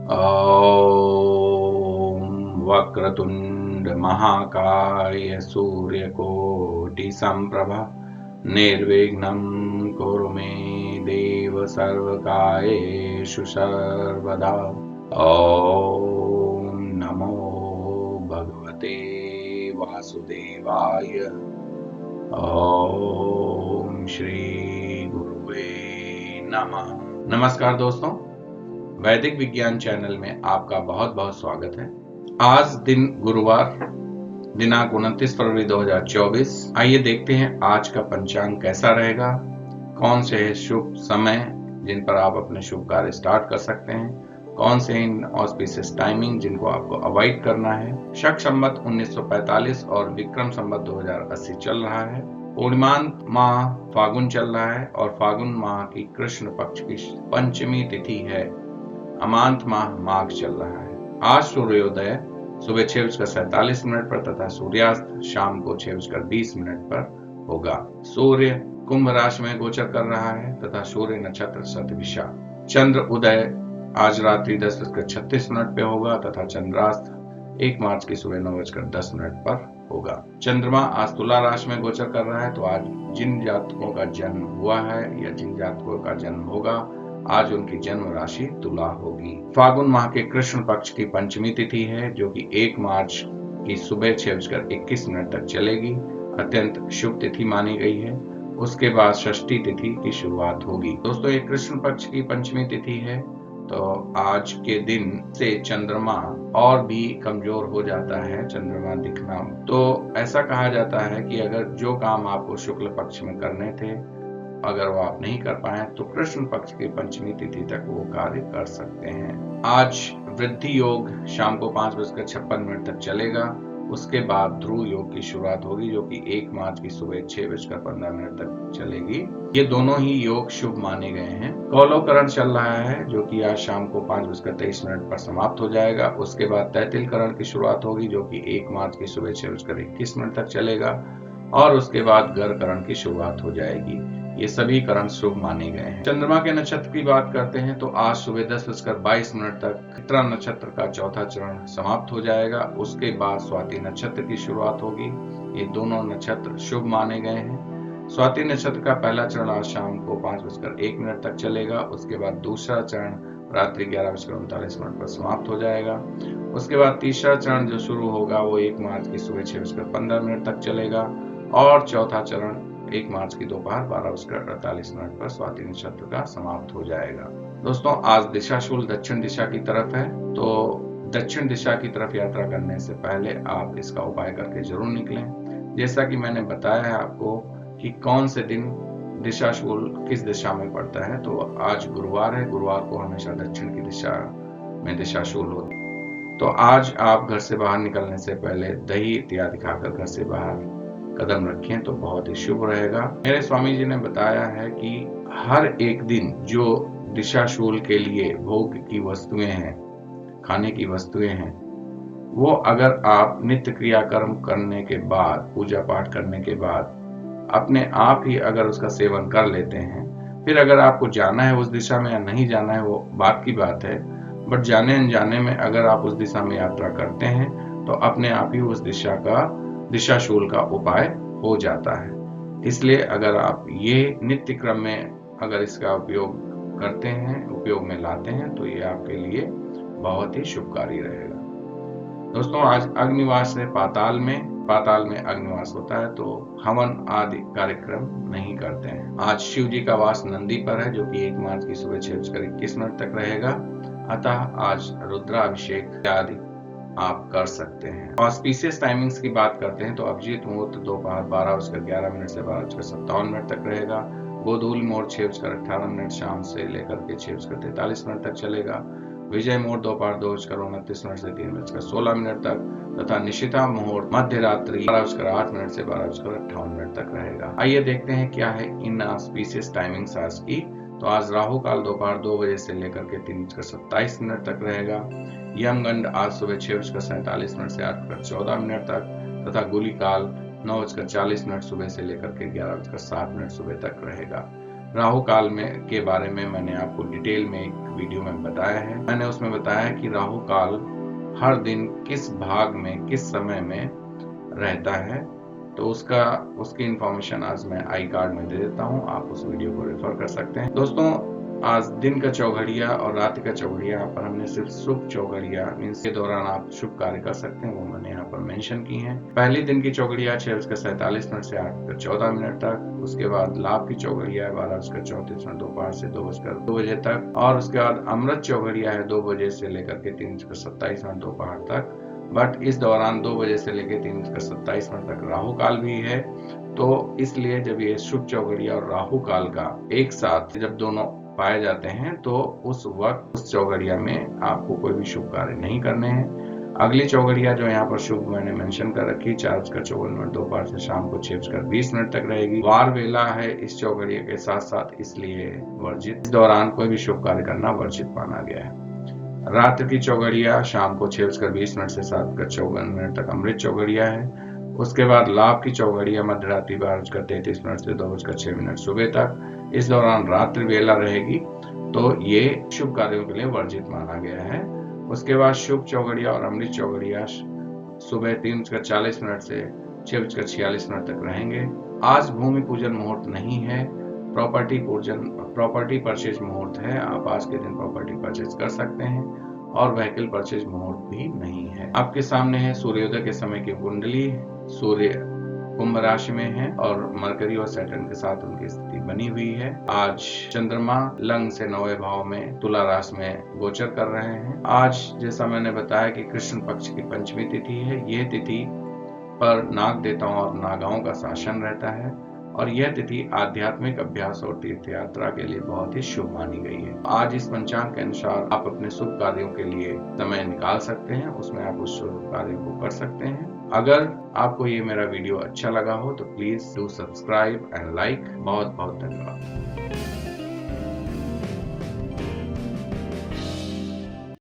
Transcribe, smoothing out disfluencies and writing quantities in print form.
ॐ वक्रतुण्ड महाकाय सूर्यकोटि सम्प्रभा निर्विघ्नं कुरु मे देव सर्वकार्येषु सर्वदा। ॐ नमो भगवते वासुदेवाय। ॐ श्री गुरुवे नमः। नमस्कार दोस्तों, वैदिक विज्ञान चैनल में आपका बहुत बहुत स्वागत है। आज दिन गुरुवार, दिनांक 29 फरवरी 2024। आइए देखते हैं आज का पंचांग कैसा रहेगा, कौन से शुभ समय जिन पर आप अपने शुभ कार्य स्टार्ट कर सकते हैं, कौन से इन ऑस्पिशियस टाइमिंग जिनको आपको अवॉइड करना है। शक संवत 1945 और विक्रम संवत 2080 चल रहा है। पूर्णिमांत माह फागुन चल रहा है और फागुन माह की कृष्ण पक्ष की पंचमी तिथि है। अमांत माह माघ चल रहा है। आज सूर्योदय सुबह 6:47 पर तथा सूर्यास्त शाम को 6:20 पर होगा। सूर्य कुंभ राशि में गोचर कर रहा है तथा सूर्य नक्षत्र शतभिषा। चंद्र उदय आज रात्रि 10:36 पे होगा तथा चंद्रास्त 1 मार्च की सुबह 9:10 पर होगा। चंद्रमा आज तुला राशि में गोचर कर रहा है, तो आज जिन जातकों का जन्म हुआ है या जिन जातकों का जन्म होगा, आज उनकी जन्म राशि तुला होगी। फागुन माह के कृष्ण पक्ष की पंचमी तिथि है, जो कि 1 मार्च की सुबह 6:21 तक चलेगी। अत्यंत शुभ तिथि मानी गई है। उसके बाद षष्ठी तिथि की शुरुआत होगी। दोस्तों, ये कृष्ण पक्ष की पंचमी तिथि है, तो आज के दिन से चंद्रमा और भी कमजोर हो जाता है। चंद्रमा दिखना, तो ऐसा कहा जाता है कि अगर जो काम आपको शुक्ल पक्ष में करने थे, अगर वो आप नहीं कर पाए तो कृष्ण पक्ष की पंचमी तिथि तक वो कार्य कर सकते हैं। आज वृद्धि योग शाम को 5:56 तक चलेगा। उसके बाद ध्रुव योग की शुरुआत होगी, जो कि 1 मार्च की सुबह 6:15 तक चलेगी। ये दोनों ही योग शुभ माने गए हैं। कौलोकरण चल रहा है, जो कि आज शाम को 5:23 पर समाप्त हो जाएगा। उसके बाद तैतिलकरण की शुरुआत होगी, जो कि 1 मार्च की सुबह 6:21 तक चलेगा और उसके बाद गरकरण की शुरुआत हो जाएगी। ये सभी करण शुभ माने गए हैं। चंद्रमा के नक्षत्र की बात करते हैं तो आज सुबह 10:22 तक चित्रा नक्षत्र का चौथा चरण समाप्त हो जाएगा। उसके बाद स्वाति नक्षत्र की शुरुआत होगी। ये दोनों नक्षत्र शुभ माने गए हैं। स्वाति नक्षत्र का पहला चरण आज शाम को 5:01 तक चलेगा। उसके बाद दूसरा चरण रात्रि 11:39 पर समाप्त हो जाएगा। उसके बाद तीसरा चरण जो शुरू होगा वो 1 मार्च की सुबह 6:15 तक चलेगा और चौथा चरण 1 मार्च की दोपहर 12:48 पर स्वाति नक्षत्र का समाप्त हो जाएगा। दोस्तों, आज दिशाशूल दक्षिण दिशा की तरफ है, तो दक्षिण दिशा की तरफ यात्रा करने से पहले आप इसका उपाय करके जरूर निकलें। जैसा कि मैंने बताया है आपको कि कौन से दिन दिशाशूल किस दिशा में पड़ता है, तो आज गुरुवार है। गुरुवार को हमेशा दक्षिण की दिशा में दिशाशूल होती है। तो आज आप घर से बाहर निकलने से पहले दही इत्यादि खाकर घर से बाहर कदम रखें तो बहुत ही शुभ रहेगा। मेरे स्वामी जी ने बताया है कि हर एक दिन जो दिशाशूल के लिए भोग की वस्तुएं हैं, खाने की वस्तुएं हैं, वो अगर आप नित्य क्रियाकर्म करने के बाद, पूजा पाठ करने के बाद अपने आप ही अगर उसका सेवन कर लेते हैं, फिर अगर आपको जाना है उस दिशा में या नहीं जाना है वो बात की बात है, बट जाने अनजाने में अगर आप उस दिशा में यात्रा करते हैं तो अपने आप ही उस दिशाशूल का उपाय हो जाता है। इसलिए अगर आप ये नित्य क्रम में अगर इसका उपयोग करते हैं, उपयोग में लाते हैं, तो ये आपके लिए बहुत ही शुभकारी रहेगा। दोस्तों, आज अग्निवास है पाताल में अग्निवास होता है, तो हवन आदि कार्यक्रम नहीं करते हैं। आज शिव जी का वास नंदी पर है, जो कि 1 मार्च की सुबह 6:21 तक रहेगा। अतः आज रुद्राभिषेक आदि आप कर सकते हैं। ऑस्पिशियस टाइमिंग्स की बात करते हैं तो अभिजीत मुहूर्त दोपहर 12:11 से 12:57 तक रहेगा। गोधूल मुहूर्त 6:18 शाम से लेकर के 6:43 तक चलेगा। विजय मुहूर्त दोपहर 2:29 से 3:16 तक तथा निशिता मुहूर्त मध्य रात्रि 12:08 से 12:58 तक रहेगा। आइए देखते हैं क्या है इन ऑस्पिशियस टाइमिंग्स आज की। तो आज राहु काल दोपहर 2 बजे से लेकर के 3:27 तक रहेगा। यमगंड आज सुबह 6:47 से 8:14 तक तथा गुली काल 9:40 सुबह से लेकर के 11:07 सुबह तक रहेगा। राहु काल में के बारे में मैंने आपको डिटेल में एक वीडियो में बताया है। मैंने उसमें बताया कि राहु काल हर दिन किस भाग में किस समय में रहता है, तो उसकी इंफॉर्मेशन आज मैं आई कार्ड में दे देता हूं, आप उस वीडियो को रेफर कर सकते हैं। दोस्तों, आज दिन का चौघड़िया और रात का चौघड़िया यहाँ पर हमने सिर्फ शुभ चौघड़िया मीन्स के दौरान आप शुभ कार्य कर सकते हैं, वो मैंने यहाँ पर मेंशन की हैं। पहली दिन की चौघड़िया 6:47 से 8:14 तक, उसके बाद लाभ की चौघड़िया है 12:34 दोपहर से 2 बजे तक, और उसके बाद अमृत चौघड़िया है 2 बजे से लेकर के 3:27 दोपहर तक। बट इस दौरान 2 बजे से लेकर 3:27 तक राहु काल भी है, तो इसलिए जब ये शुभ चौघड़िया और राहु काल का एक साथ जब दोनों पाए जाते हैं तो उस वक्त उस चौघड़िया में आपको कोई भी शुभ कार्य नहीं करने हैं। अगली चौघड़िया जो यहाँ पर शुभ मैंने मेंशन कर रखी 4:54 दोपहर से शाम को 6:20 तक रहेगी। वार वेला है इस चौघड़िया के साथ साथ, इसलिए वर्जित, इस दौरान कोई भी शुभ कार्य करना वर्जित माना गया है। रात की चौघड़िया शाम को 6:20 से 7:54 तक अमृत चौघड़िया है। उसके बाद लाभ की चौघड़िया मध्य रात्रि 12:33 से 2:06 सुबह तक, इस दौरान रात्रि वेला रहेगी, तो ये शुभ कार्यों के लिए वर्जित माना गया है। उसके बाद शुभ चौघड़िया और अमृत चौघड़िया सुबह 3:40 से 6:46 तक रहेंगे। आज भूमि पूजन मुहूर्त नहीं है, प्रॉपर्टी परचेज मुहूर्त है। आप आज के दिन प्रॉपर्टी परचेज कर सकते हैं, और व्हीकल परचेज मुहूर्त भी नहीं है। आपके सामने है सूर्योदय के समय की कुंडली। सूर्य कुंभ राशि में है और मरकरी और सैटर्न के साथ उनकी स्थिति बनी हुई है। आज चंद्रमा लग्न से 9वें भाव में तुला राशि में गोचर कर रहे हैं। आज जैसा मैंने बताया कि कृष्ण पक्ष की पंचमी तिथि है, यह तिथि पर नाग देवताओं और नागाओं का शासन रहता है, और यह तिथि आध्यात्मिक अभ्यास और तीर्थ यात्रा के लिए बहुत ही शुभ मानी गई है। आज इस पंचांग के अनुसार आप अपने शुभ कार्यों के लिए समय निकाल सकते हैं, उसमें आप उस शुभ कार्य को कर सकते हैं। अगर आपको ये मेरा वीडियो अच्छा लगा हो तो please do subscribe and like. बहुत बहुत धन्यवाद।